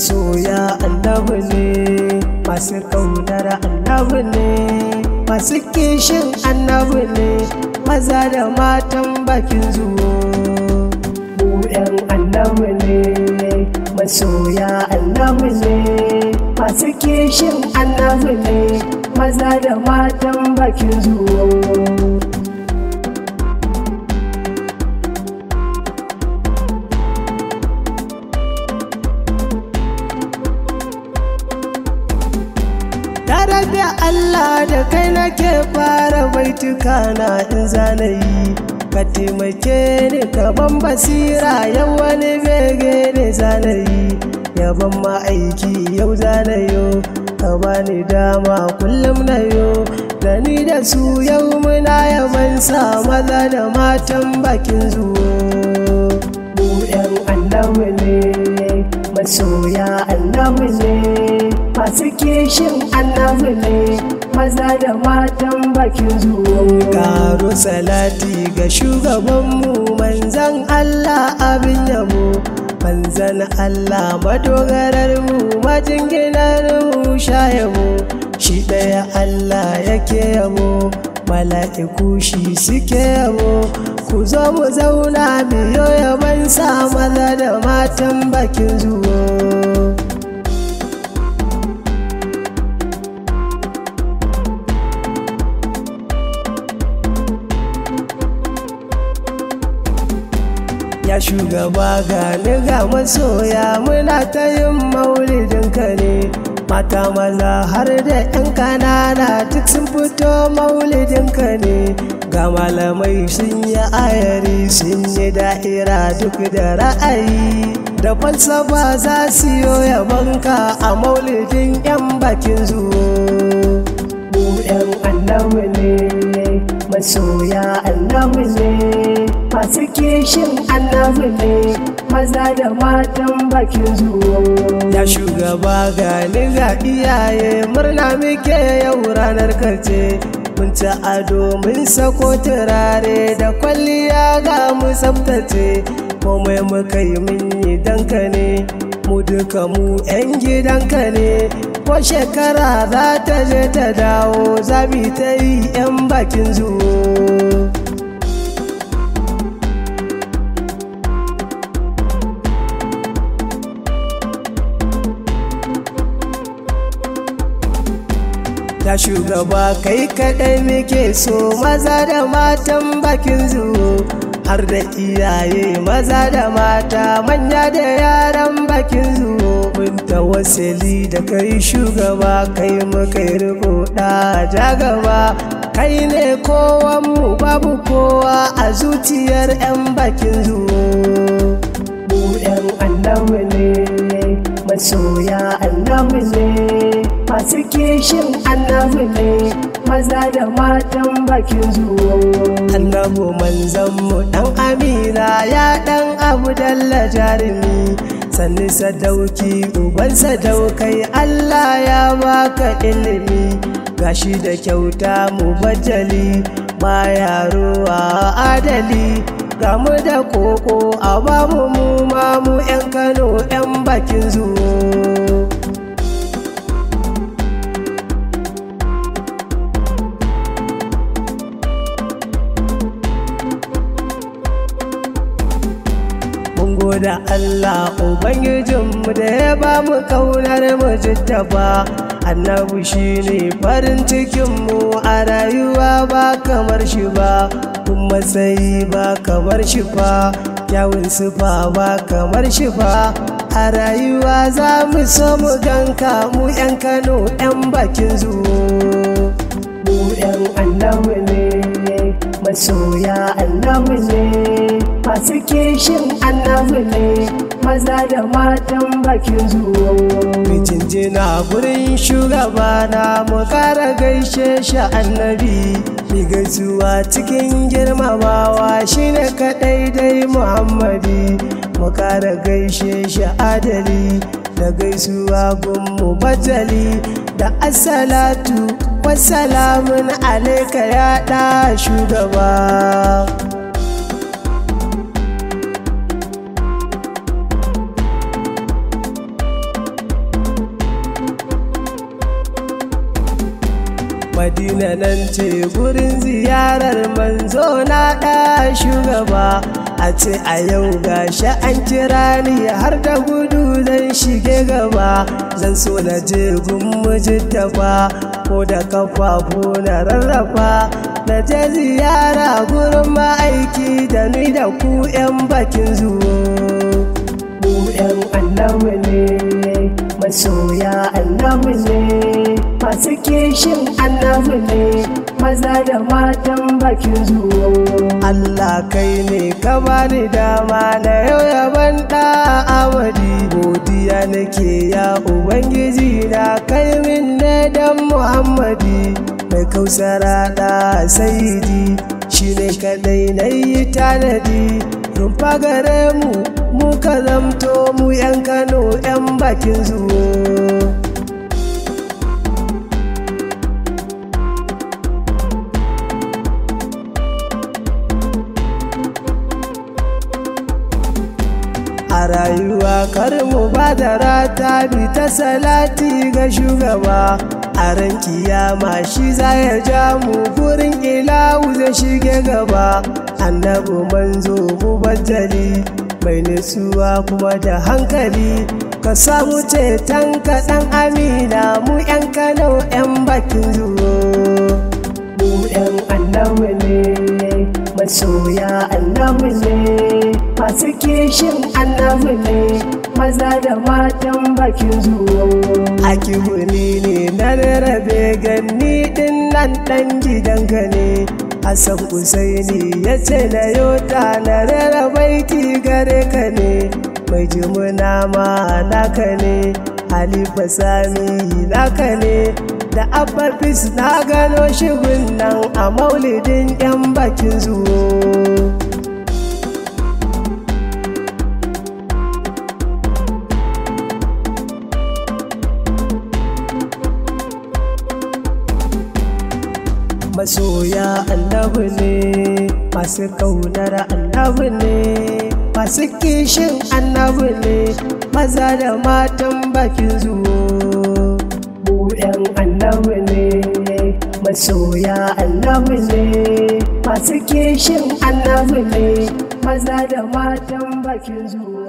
masoya annabi ne, masu ƙaunar annabi ne, masu kishin annabi ne, maza da matan bakin zuwo. Mu 'yan annabi ne, masoya annabi ne, masu kishin annabi ne, maza da matan bakin zuwo. Rabe Allah da kai nake fara baituka na in zanayi, ka taimake ni ka ban basira yau wani bege ne zanayi, yaban ma'aiki yau zanayo, ka bani dama kullum na yo, da ni da su yau muna yaban sa maza da matan bakin zuwo. Mu 'yan annabi ne, masoya annabi ne, masu kishin annabi ne, maza da matan bakin zuwo. Karo salati ga shugabanmu manzan Allah abin yabo, manzan Allah madogararmu majinginarmu shayabo, shi ɗaya Allah yake yabo, mala'iku shi suke yabo, ku zo mu zauna biyo yaban sa maza da matan bakin zuwo. Ya shugaba gani ga masoya muna ta yin maulidinka ne, mata maza har da 'yan kanana duk sun fito maulidinka ne, ga malamai sun yi ayari sun yi da'ira duk da ra'ayi, da falsafa za su yi yabanka a maulidin 'yan bakin zuwo. Mu 'yan annabi ne, masoya annabi ne, masu kishin annabi ne, maza da matan bakin zuwo. Ya shugaba gani ga iyaye murna muke yau ranar kace, mun ta ado mun sako turare da kwalliya ga mu tsaftace, komai muka yi mun yi danka ne, mu duka mu 'yan gidanka ne, ko shekara za ta je ta dawo zabi ta yi 'yan bakin zuwo. Ya shugaba kai kaɗai muke so maza da matan bakin zuwo, har da iyaye maza da mata manya da yaran bakin zuwo. Mun tawassali da kai shugaba, kai muka yi riko da jagaba, kai ne kowanmu babu kowa a zuciyar 'yan bakin zuwo. Mu 'yan annabi ne, masoya annabi ne, masu kishin annabi ne, maza da matan bakin zuwo. Annabi manzanmu ɗan Amina ya ɗan Abdalla jarumi, sannu sadauki uban sadaukai Allah ya baka ilimi, gashi da kyauta mu bajali baya ruwa adali, ga mu da koko a bamu mu ma mu 'yan Kano 'yan bakin zuwo. Da Allah Ubangijinmu da ya ba mu kaunar mujittaba, annabi shine farin cikinmu a rayuwa ba kamar shi ba, kuma matsayi ba kamar shi ba, kyawun sifa ba kamar shi ba, a rayuwa za mu so mu ganka mu 'yan Kano 'yan bakin zuwo. Mu 'yan annabi ne, masoya annabi ne, masu kishin annabi ne, maza da matan bakin zuwo. Mijinjina gurin shugabana mu kara gaishe shi annabi, mi gaisuwa cikin girmamawa shine kadai dai Muhammadi, mu kara gaishe shi adali da gaisuwa gunmu bajali, da assalatu wassalamun alaika ya da shugaba. Madina nan ce gurin ziyarar manzo na ɗa shugaba. A ce a yau gashi an kira ni har da gudu zan shige gaba. Zan so na je gun Mujtaba ko da kafafu na rarrafa, na je ziyara gurin ma'aiki da ni da ku 'yan bakin zuwo. Mu 'yan annabi ne, masoya annabi ne, masu kishin annabi ne, maza da matan bakin zuwo. Allah kai ne ka bani dama na yau yaban ɗa Amadi. Godiya nake ya Ubangiji na kai min ne dan Muhammadi. Mai kausara ɗa Sayyidi shi ne kaɗai na yi tanadi. Rumfa gare mu muka zamto mu 'yan Kano 'yan bakin zuwo. A rayuwa kar mu ba da rata bi ta salati ga shugaba. A ran kiyama shi za ya ja mu gurin ilahu zai shige gaba. Annabi manzo mubaddali mai nutsuwa kuma da hankali, ka samu ceton kaɗan amina mu 'yan Kano 'yan bakin zuwo. Mu 'yan annabi ne, masoya annabi ne, masu kishin annabi ne, maza da matan bakin zuwo. Akibuni ne na rarrabe ganni din nan ɗan gidanka ne. Hassan Usaini ya ce na yota na rera baiti gare ka ne. Mai jimuna ma naka ne, Halifa Sami naka ne, da Abba Fis na gano shigun nan a maulidin 'yan bakin zuwo. Masoya annabi ne, masu kaunar annabi ne, masu kishin annabi ne, maza da matan bakin zuwo. Mu 'yan annabi ne, masoya annabi ne, masu kishin annabi ne, maza da matan bakin zuwo.